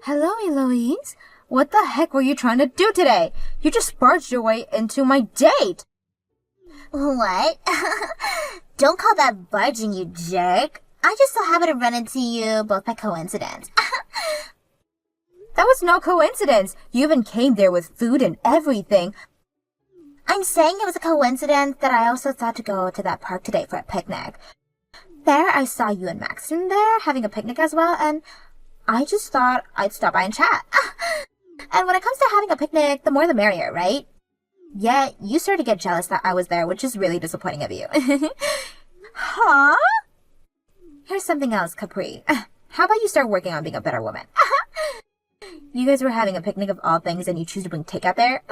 Hello, Eloise. What the heck were you trying to do today? You just barged your way into my date. What? Don't call that barging, you jerk. I just so happened to run into you both by coincidence. That was no coincidence. You even came there with food and everything. I'm saying it was a coincidence that I also thought to go to that park today for a picnic. There, I saw you and Maxon there having a picnic as well, and I just thought I'd stop by and chat. And when it comes to having a picnic, the more the merrier, right? Yeah, you started to get jealous that I was there, which is really disappointing of you. Huh? Here's something else, Capri. How about you start working on being a better woman? You guys were having a picnic of all things and you choose to bring takeout there?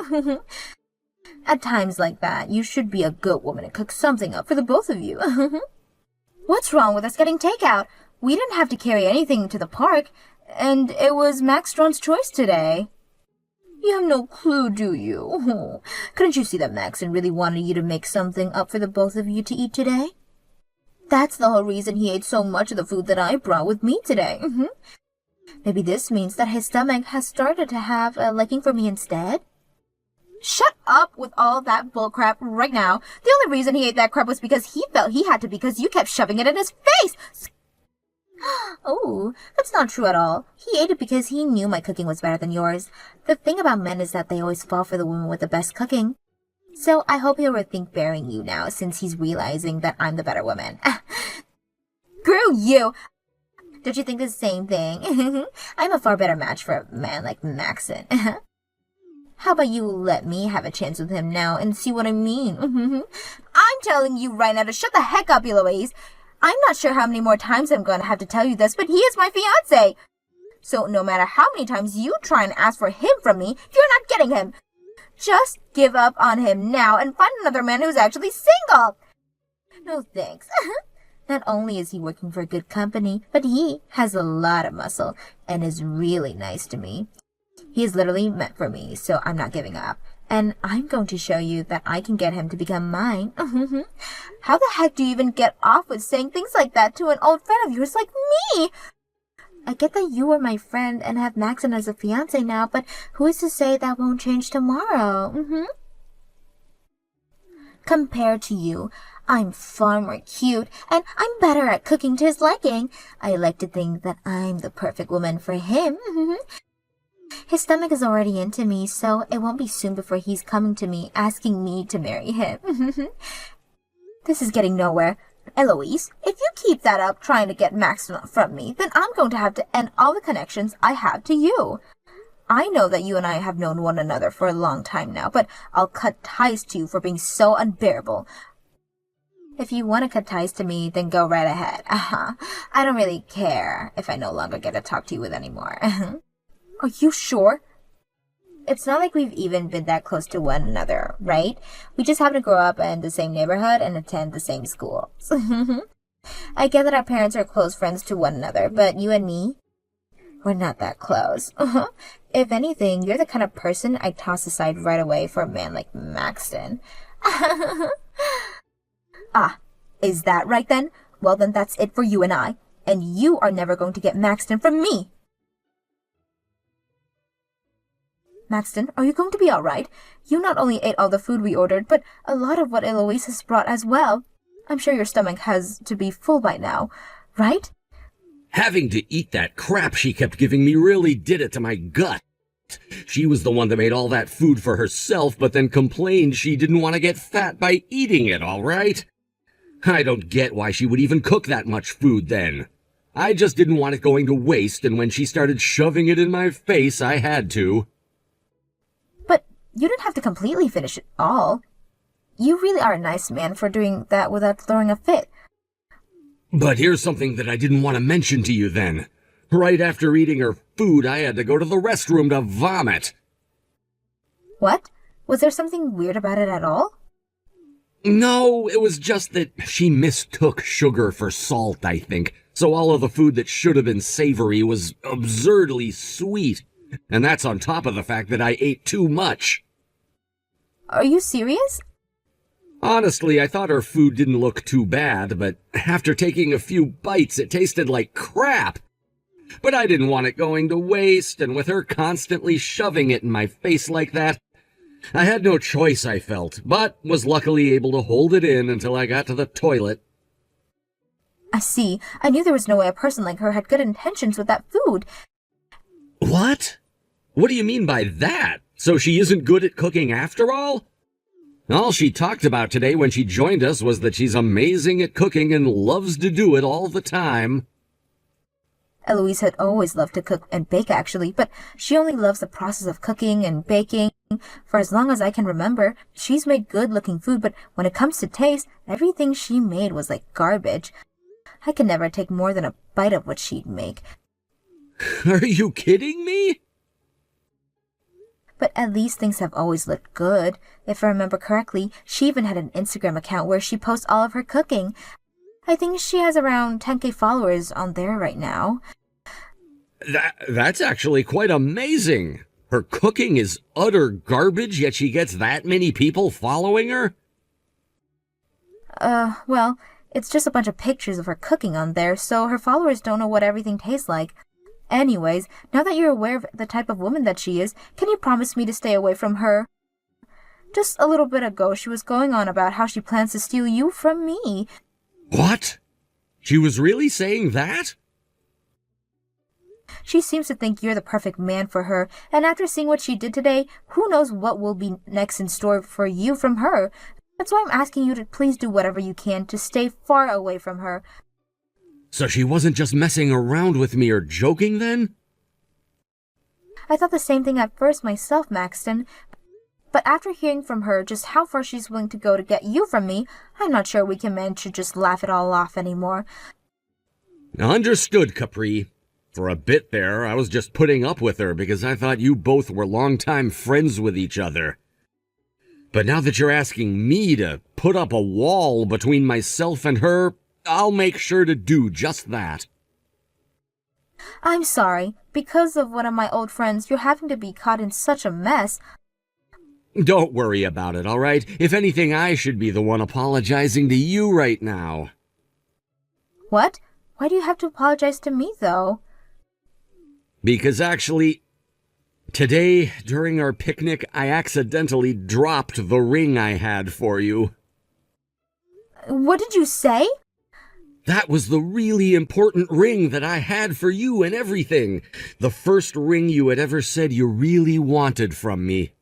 At times like that, you should be a good woman and cook something up for the both of you. What's wrong with us getting takeout? We didn't have to carry anything to the park, and it was Max Strawn's choice today. You have no clue, do you? Couldn't you see that Maxon really wanted you to make something up for the both of you to eat today? That's the whole reason he ate so much of the food that I brought with me today. Maybe this means that his stomach has started to have a liking for me instead? Shut up with all that bullcrap right now. The only reason he ate that crap was because he felt he had to because you kept shoving it in his face. Oh, that's not true at all. He ate it because he knew my cooking was better than yours. The thing about men is that they always fall for the woman with the best cooking. So I hope he'll rethink bearing you now since he's realizing that I'm the better woman. Screw you! Don't you think the same thing? I'm a far better match for a man like Maxon. How about you let me have a chance with him now and see what I mean? I'm telling you right now to shut the heck up, Eloise. I'm not sure how many more times I'm going to have to tell you this, but he is my fiancé. So no matter how many times you try and ask for him from me, you're not getting him. Just give up on him now and find another man who's actually single. No thanks. Not only is he working for good company, but he has a lot of muscle and is really nice to me. He is literally meant for me, so I'm not giving up. And I'm going to show you that I can get him to become mine. How the heck do you even get off with saying things like that to an old friend of yours like me? I get that you are my friend and have Maxon as a fiancé now, but who is to say that won't change tomorrow? Compared to you, I'm far more cute, and I'm better at cooking to his liking. I like to think that I'm the perfect woman for him. His stomach is already into me, so it won't be soon before he's coming to me, asking me to marry him. This is getting nowhere. Eloise, if you keep that up trying to get Maxon from me, then I'm going to have to end all the connections I have to you. I know that you and I have known one another for a long time now, but I'll cut ties to you for being so unbearable. If you want to cut ties to me, then go right ahead. I don't really care if I no longer get to talk to you with anymore. Are you sure? It's not like we've even been that close to one another, right? We just happen to grow up in the same neighborhood and attend the same schools. I get that our parents are close friends to one another, but you and me, we're not that close. If anything, you're the kind of person I'd toss aside right away for a man like Maxon. Ah, is that right then? Well then that's it for you and I. And you are never going to get Maxon from me. Maxon, are you going to be alright? You not only ate all the food we ordered, but a lot of what Eloise has brought as well. I'm sure your stomach has to be full by now, right? Having to eat that crap she kept giving me really did it to my gut. She was the one that made all that food for herself, but then complained she didn't want to get fat by eating it, all right? I don't get why she would even cook that much food then. I just didn't want it going to waste, and when she started shoving it in my face, I had to. But you didn't have to completely finish it all. You really are a nice man for doing that without throwing a fit. But here's something that I didn't want to mention to you then. Right after eating her food, I had to go to the restroom to vomit. What? Was there something weird about it at all? No, it was just that she mistook sugar for salt, I think. So all of the food that should have been savory was absurdly sweet. And that's on top of the fact that I ate too much. Are you serious? Honestly, I thought her food didn't look too bad, but after taking a few bites, it tasted like crap. But I didn't want it going to waste, and with her constantly shoving it in my face like that, I had no choice, I felt, but was luckily able to hold it in until I got to the toilet. I see. I knew there was no way a person like her had good intentions with that food. What? What do you mean by that? So she isn't good at cooking after all? All she talked about today when she joined us was that she's amazing at cooking and loves to do it all the time. Eloise had always loved to cook and bake, actually, but she only loves the process of cooking and baking. For as long as I can remember, she's made good-looking food, but when it comes to taste, everything she made was like garbage. I could never take more than a bite of what she'd make. Are you kidding me? But at least things have always looked good. If I remember correctly, she even had an Instagram account where she posts all of her cooking. I think she has around 10K followers on there right now. That's actually quite amazing. Her cooking is utter garbage, yet she gets that many people following her? Well, it's just a bunch of pictures of her cooking on there, so her followers don't know what everything tastes like. Anyways, now that you're aware of the type of woman that she is, can you promise me to stay away from her? Just a little bit ago, she was going on about how she plans to steal you from me. What? She was really saying that? She seems to think you're the perfect man for her, and after seeing what she did today, who knows what will be next in store for you from her. That's why I'm asking you to please do whatever you can to stay far away from her. So she wasn't just messing around with me or joking then? I thought the same thing at first myself, Maxton. But after hearing from her just how far she's willing to go to get you from me, I'm not sure we can manage to just laugh it all off anymore. Understood, Capri. For a bit there, I was just putting up with her because I thought you both were longtime friends with each other. But now that you're asking me to put up a wall between myself and her, I'll make sure to do just that. I'm sorry. Because of one of my old friends, you're having to be caught in such a mess. Don't worry about it, all right? If anything, I should be the one apologizing to you right now. What? Why do you have to apologize to me, though? Because actually, today, during our picnic, I accidentally dropped the ring I had for you. What did you say? That was the really important ring that I had for you and everything. The first ring you had ever said you really wanted from me.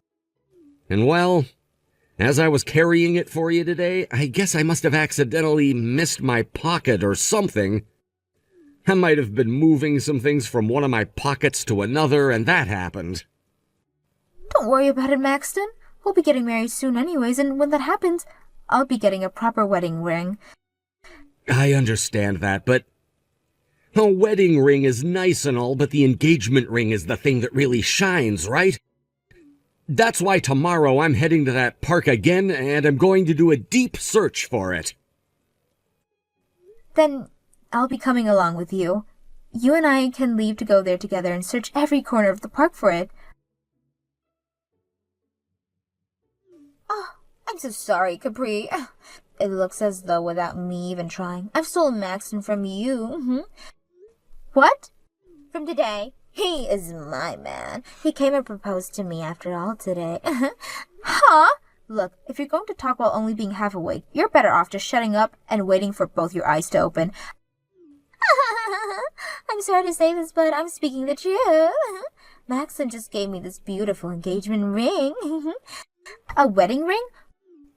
And well, as I was carrying it for you today, I guess I must have accidentally missed my pocket or something. I might have been moving some things from one of my pockets to another, and that happened. Don't worry about it, Maxton. We'll be getting married soon anyways, and when that happens, I'll be getting a proper wedding ring. I understand that, but a wedding ring is nice and all, but the engagement ring is the thing that really shines, right? That's why tomorrow I'm heading to that park again, and I'm going to do a deep search for it. Then I'll be coming along with you. You and I can leave to go there together and search every corner of the park for it. Oh, I'm so sorry, Capri. It looks as though without me even trying, I've stolen Maxton from you. What? From today. He is my man. He came and proposed to me after all today. Huh? Look, if you're going to talk while only being half awake, you're better off just shutting up and waiting for both your eyes to open. I'm sorry to say this, but I'm speaking the truth. Maxton just gave me this beautiful engagement ring. A wedding ring?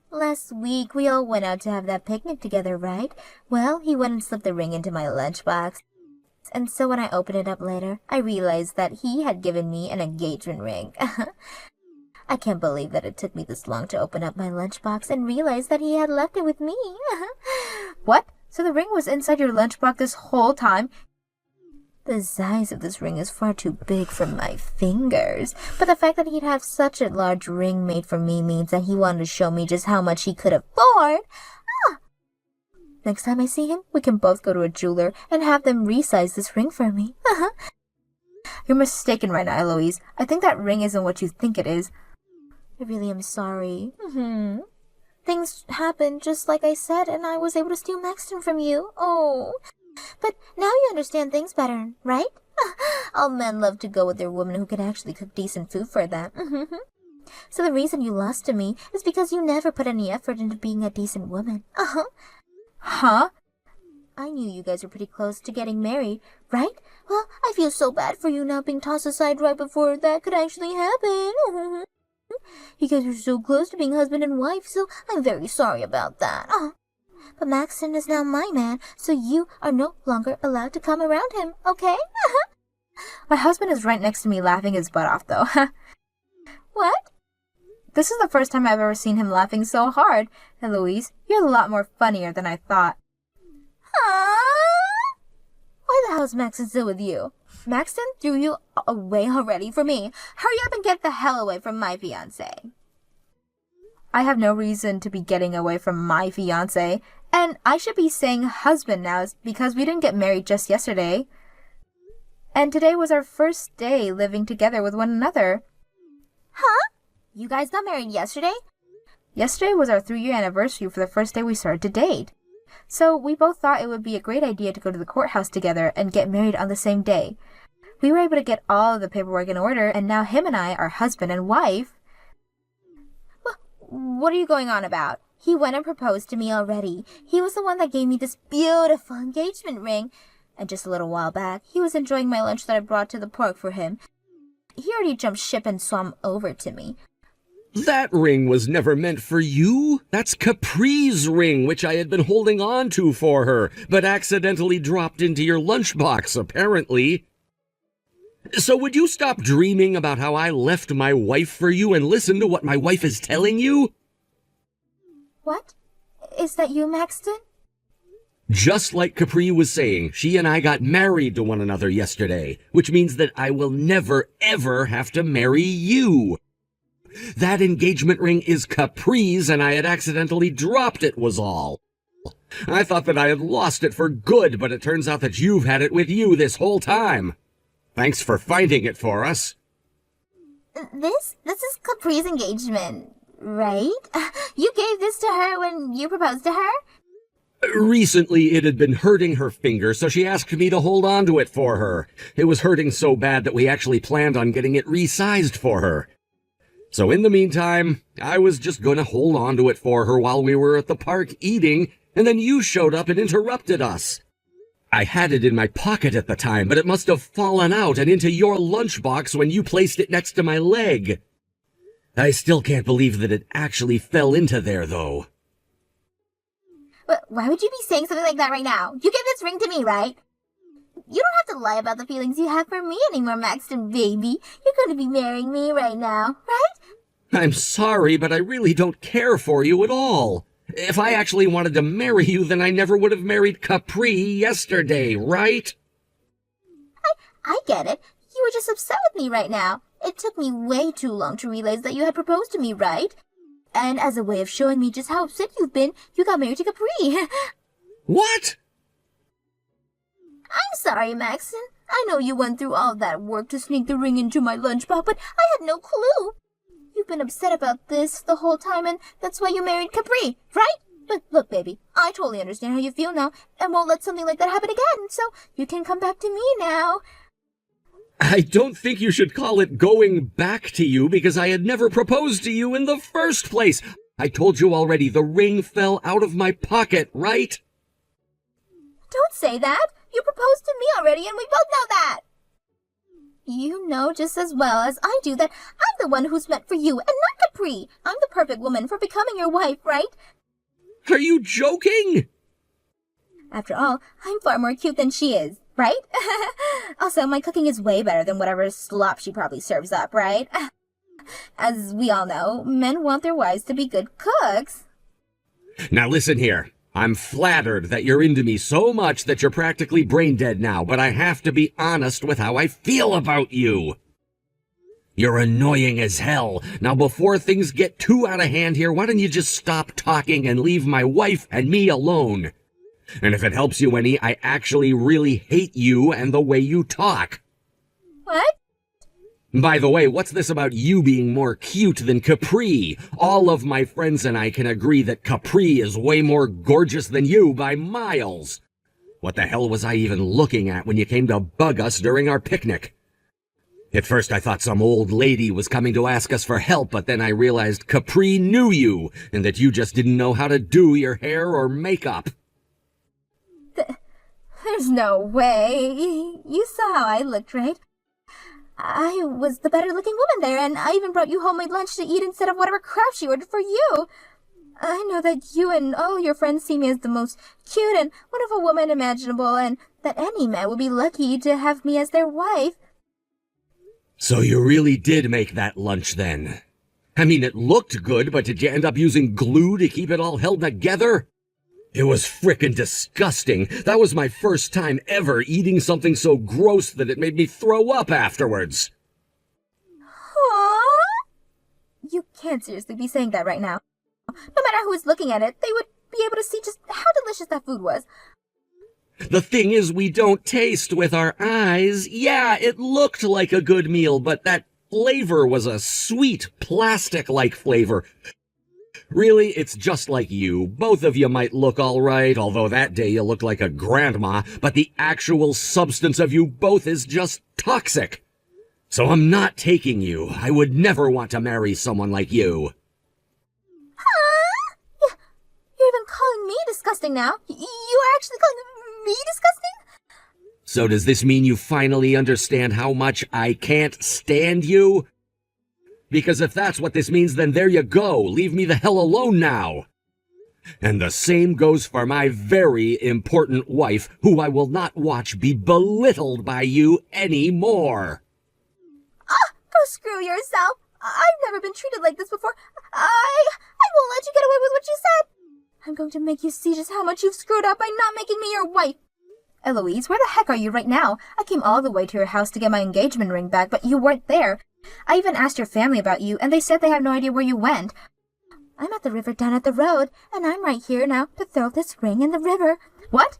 Last week, we all went out to have that picnic together, right? Well, he went and slipped the ring into my lunchbox. And so when I opened it up later, I realized that he had given me an engagement ring. I can't believe that it took me this long to open up my lunchbox and realize that he had left it with me. What? So the ring was inside your lunchbox this whole time? The size of this ring is far too big for my fingers. But the fact that he'd have such a large ring made for me means that he wanted to show me just how much he could afford. Next time I see him, we can both go to a jeweler and have them resize this ring for me. You're mistaken right now, Eloise. I think that ring isn't what you think it is. I really am sorry. Things happened just like I said, and I was able to steal Maxton from you. Oh. But now you understand things better, right? All men love to go with their woman who can actually cook decent food for them. So the reason you lost to me is because you never put any effort into being a decent woman. Huh? I knew you guys were pretty close to getting married, right? Well, I feel so bad for you now being tossed aside right before that could actually happen. You guys were so close to being husband and wife, so I'm very sorry about that. But Maxton is now my man, so you are no longer allowed to come around him, okay? My husband is right next to me laughing his butt off, though. What? This is the first time I've ever seen him laughing so hard. And Louise, you're a lot more funnier than I thought. Why the hell's Maxton still with you? Maxton threw you away already for me. Hurry up and get the hell away from my fiancé. I have no reason to be getting away from my fiancé, and I should be saying husband now because we didn't get married just yesterday. And today was our first day living together with one another. Huh? You guys got married yesterday? Yesterday was our 3-year anniversary for the first day we started to date. So we both thought it would be a great idea to go to the courthouse together and get married on the same day. We were able to get all of the paperwork in order, and now him and I are husband and wife. Well, what are you going on about? He went and proposed to me already. He was the one that gave me this beautiful engagement ring. And just a little while back, he was enjoying my lunch that I brought to the park for him. He already jumped ship and swam over to me. That ring was never meant for you. That's Capri's ring, which I had been holding on to for her, but accidentally dropped into your lunchbox, apparently. So would you stop dreaming about how I left my wife for you and listen to what my wife is telling you? What? Is that you, Maxton? Just like Capri was saying, she and I got married to one another yesterday, which means that I will never, ever have to marry you. That engagement ring is Capri's, and I had accidentally dropped it was all. I thought that I had lost it for good, but it turns out that you've had it with you this whole time. Thanks for finding it for us. This is Capri's engagement, right? You gave this to her when you proposed to her? Recently, it had been hurting her finger, so she asked me to hold on to it for her. It was hurting so bad that we actually planned on getting it resized for her. So in the meantime, I was just going to hold on to it for her while we were at the park eating, and then you showed up and interrupted us. I had it in my pocket at the time, but it must have fallen out and into your lunchbox when you placed it next to my leg. I still can't believe that it actually fell into there, though. But why would you be saying something like that right now? You gave this ring to me, right? You don't have to lie about the feelings you have for me anymore, Maxton, baby. You're going to be marrying me right now, right? I'm sorry, but I really don't care for you at all. If I actually wanted to marry you, then I never would have married Capri yesterday, right? I get it. You were just upset with me right now. It took me way too long to realize that you had proposed to me, right? And as a way of showing me just how upset you've been, you got married to Capri. What? I'm sorry, Maxton. I know you went through all that work to sneak the ring into my lunchbox, but I had no clue. You've been upset about this the whole time, and that's why you married Capri, right? But look, baby, I totally understand how you feel now, and won't let something like that happen again, so you can come back to me now. I don't think you should call it going back to you, because I had never proposed to you in the first place. I told you already, the ring fell out of my pocket, right? Don't say that. You proposed to me already, and we both know that. You know just as well as I do that I'm the one who's meant for you, and not Capri. I'm the perfect woman for becoming your wife, right? Are you joking? After all, I'm far more cute than she is, right? Also, my cooking is way better than whatever slop she probably serves up, right? As we all know, men want their wives to be good cooks. Now listen here. I'm flattered that you're into me so much that you're practically brain dead now, but I have to be honest with how I feel about you. You're annoying as hell. Now before things get too out of hand here, why don't you just stop talking and leave my wife and me alone? And if it helps you any, I actually really hate you and the way you talk. What? By the way, what's this about you being more cute than Capri? All of my friends and I can agree that Capri is way more gorgeous than you by miles. What the hell was I even looking at when you came to bug us during our picnic? At first I thought some old lady was coming to ask us for help, but then I realized Capri knew you, and that you just didn't know how to do your hair or makeup. There's no way. You saw how I looked, right? I was the better-looking woman there, and I even brought you homemade lunch to eat instead of whatever crap she ordered for you. I know that you and all your friends see me as the most cute and wonderful woman imaginable, and that any man would be lucky to have me as their wife. So you really did make that lunch then? I mean, it looked good, but did you end up using glue to keep it all held together? It was frickin' disgusting. That was my first time ever eating something so gross that it made me throw up afterwards. Huh? You can't seriously be saying that right now. No matter who is looking at it, they would be able to see just how delicious that food was. The thing is, we don't taste with our eyes. Yeah, it looked like a good meal, but that flavor was a sweet, plastic-like flavor. Really, it's just like you. Both of you might look all right, although that day you looked like a grandma, but the actual substance of you both is just toxic. So I'm not taking you. I would never want to marry someone like you. Huh? You're even calling me disgusting now? You are actually calling me disgusting? So does this mean you finally understand how much I can't stand you? Because if that's what this means, then there you go. Leave me the hell alone now. And the same goes for my very important wife, who I will not watch be belittled by you anymore. Go screw yourself. I've never been treated like this before. I won't let you get away with what you said. I'm going to make you see just how much you've screwed up by not making me your wife. Eloise, where the heck are you right now? I came all the way to your house to get my engagement ring back, but you weren't there. I even asked your family about you, and they said they have no idea where you went. I'm at the river down at the road, and I'm right here now to throw this ring in the river. What?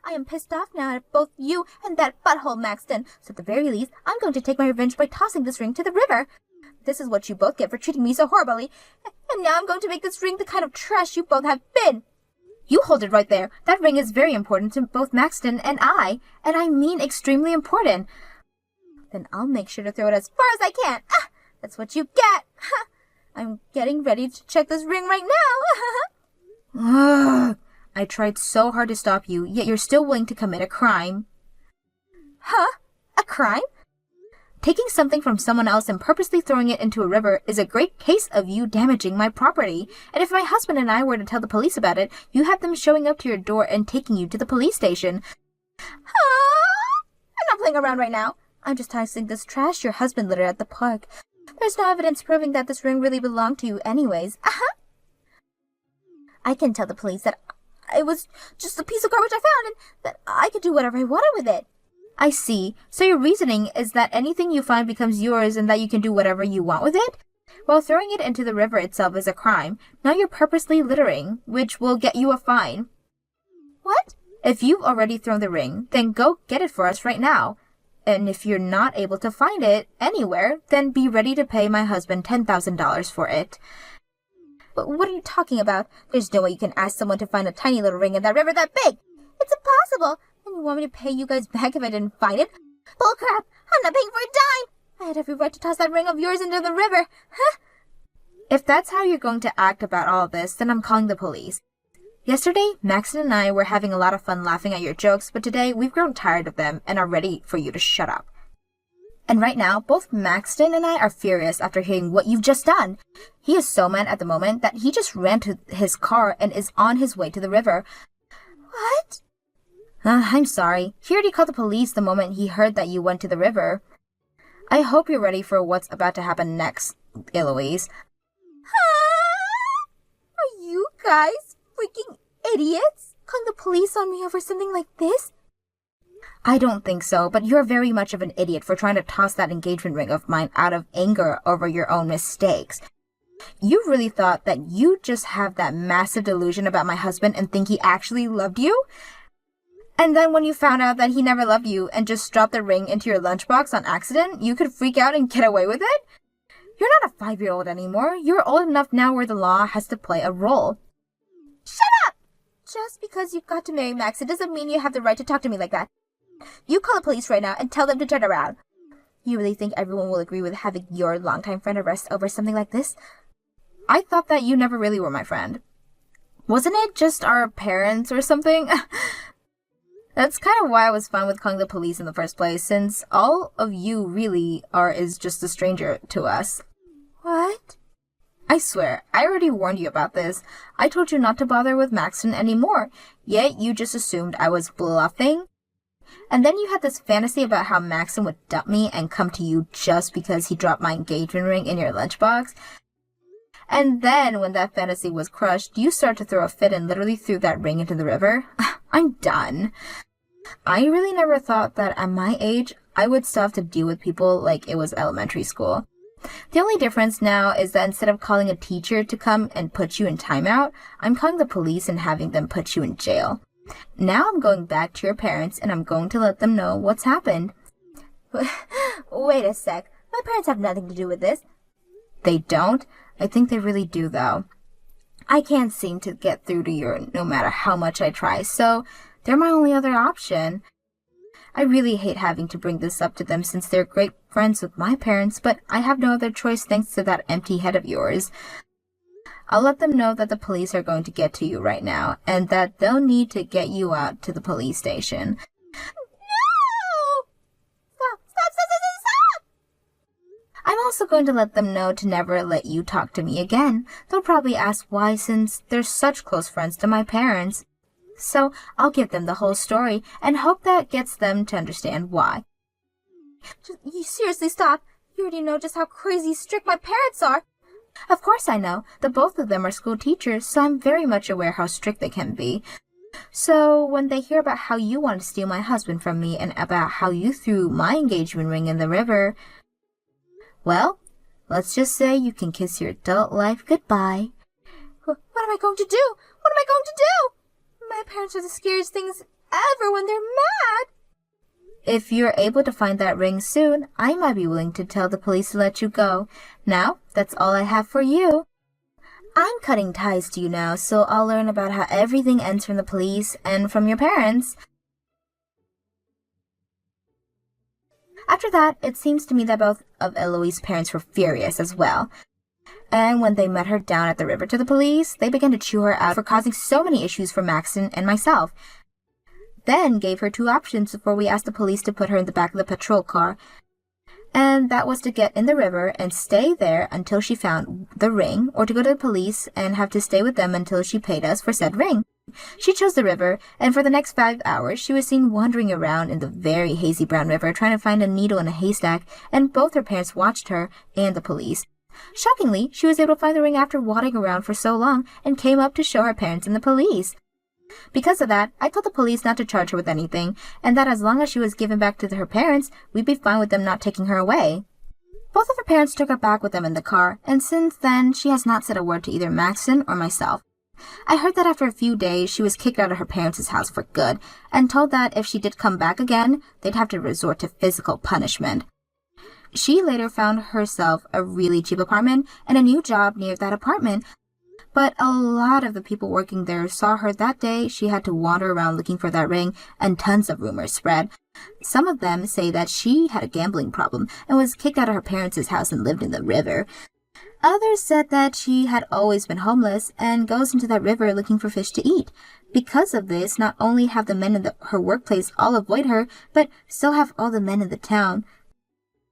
I am pissed off now at both you and that butthole Maxton, so at the very least, I'm going to take my revenge by tossing this ring to the river. This is what you both get for treating me so horribly, and now I'm going to make this ring the kind of trash you both have been. You hold it right there. That ring is very important to both Maxton and I mean extremely important. Then I'll make sure to throw it as far as I can. That's what you get. I'm getting ready to check this ring right now. I tried so hard to stop you, yet you're still willing to commit a crime. Huh? A crime? Taking something from someone else and purposely throwing it into a river is a great case of you damaging my property. And if my husband and I were to tell the police about it, you have them showing up to your door and taking you to the police station. I'm not playing around right now. I'm just tossing this trash your husband littered at the park. There's no evidence proving that this ring really belonged to you anyways. I can tell the police that it was just a piece of garbage I found and that I could do whatever I wanted with it. I see. So your reasoning is that anything you find becomes yours and that you can do whatever you want with it? Well, throwing it into the river itself is a crime. Now you're purposely littering, which will get you a fine. What? If you've already thrown the ring, then go get it for us right now. And if you're not able to find it anywhere, then be ready to pay my husband $10,000 for it. But what are you talking about? There's no way you can ask someone to find a tiny little ring in that river that big. It's impossible. And you want me to pay you guys back if I didn't find it? Bullcrap! I'm not paying for a dime! I had every right to toss that ring of yours into the river. Huh? If that's how you're going to act about all this, then I'm calling the police. Yesterday, Maxton and I were having a lot of fun laughing at your jokes, but today we've grown tired of them and are ready for you to shut up. And right now, both Maxton and I are furious after hearing what you've just done. He is so mad at the moment that he just ran to his car and is on his way to the river. What? I'm sorry. He already called the police the moment he heard that you went to the river. I hope you're ready for what's about to happen next, Eloise. Are you guys freaking idiots? Calling the police on me over something like this? I don't think so, but you're very much of an idiot for trying to toss that engagement ring of mine out of anger over your own mistakes. You really thought that you just have that massive delusion about my husband and think he actually loved you? And then when you found out that he never loved you and just dropped the ring into your lunchbox on accident, you could freak out and get away with it? You're not a 5-year-old anymore. You're old enough now where the law has to play a role. Shut up! Just because you got to marry Max, it doesn't mean you have the right to talk to me like that. You call the police right now and tell them to turn around. You really think everyone will agree with having your longtime friend arrested over something like this? I thought that you never really were my friend. Wasn't it just our parents or something? That's kind of why I was fine with calling the police in the first place, since all of you really is just a stranger to us. What? I swear, I already warned you about this. I told you not to bother with Maxton anymore, yet you just assumed I was bluffing. And then you had this fantasy about how Maxton would dump me and come to you just because he dropped my engagement ring in your lunchbox. And then, when that fantasy was crushed, you started to throw a fit and literally threw that ring into the river. I'm done. I really never thought that at my age, I would still have to deal with people like it was elementary school. The only difference now is that instead of calling a teacher to come and put you in timeout, I'm calling the police and having them put you in jail. Now I'm going back to your parents and I'm going to let them know what's happened. Wait a sec. My parents have nothing to do with this. They don't? I think they really do, though. I can't seem to get through to you no matter how much I try, so they're my only other option. I really hate having to bring this up to them since they're great friends with my parents, but I have no other choice thanks to that empty head of yours. I'll let them know that the police are going to get to you right now, and that they'll need to get you out to the police station. No! Stop! I'm also going to let them know to never let you talk to me again. They'll probably ask why since they're such close friends to my parents. So I'll give them the whole story and hope that gets them to understand why. You seriously stop. You already know just how crazy strict my parents are. Of course I know. The both of them are school teachers, so I'm very much aware how strict they can be. So when they hear about how you want to steal my husband from me and about how you threw my engagement ring in the river, well, let's just say you can kiss your adult life goodbye. What am I going to do? What am I going to do? My parents are the scariest things ever when they're mad. If you're able to find that ring soon, I might be willing to tell the police to let you go. Now, that's all I have for you. I'm cutting ties to you now, so I'll learn about how everything ends from the police and from your parents. After that, it seems to me that both of Eloise's parents were furious as well. And when they met her down at the river to the police, they began to chew her out for causing so many issues for Maxton and myself. Then gave her two options before we asked the police to put her in the back of the patrol car. And that was to get in the river and stay there until she found the ring, or to go to the police and have to stay with them until she paid us for said ring. She chose the river, and for the next 5 hours she was seen wandering around in the very hazy brown river trying to find a needle in a haystack, and both her parents watched her and the police. Shockingly, she was able to find the ring after wandering around for so long and came up to show her parents and the police. Because of that, I told the police not to charge her with anything, and that as long as she was given back to her parents, we'd be fine with them not taking her away. Both of her parents took her back with them in the car, and since then, she has not said a word to either Maxton or myself. I heard that after a few days, she was kicked out of her parents' house for good, and told that if she did come back again, they'd have to resort to physical punishment. She later found herself a really cheap apartment and a new job near that apartment, but a lot of the people working there saw her that day she had to wander around looking for that ring, and tons of rumors spread. Some of them say that she had a gambling problem and was kicked out of her parents' house and lived in the river. Others said that she had always been homeless and goes into that river looking for fish to eat. Because of this, not only have the men in her workplace all avoid her, but so have all the men in the town.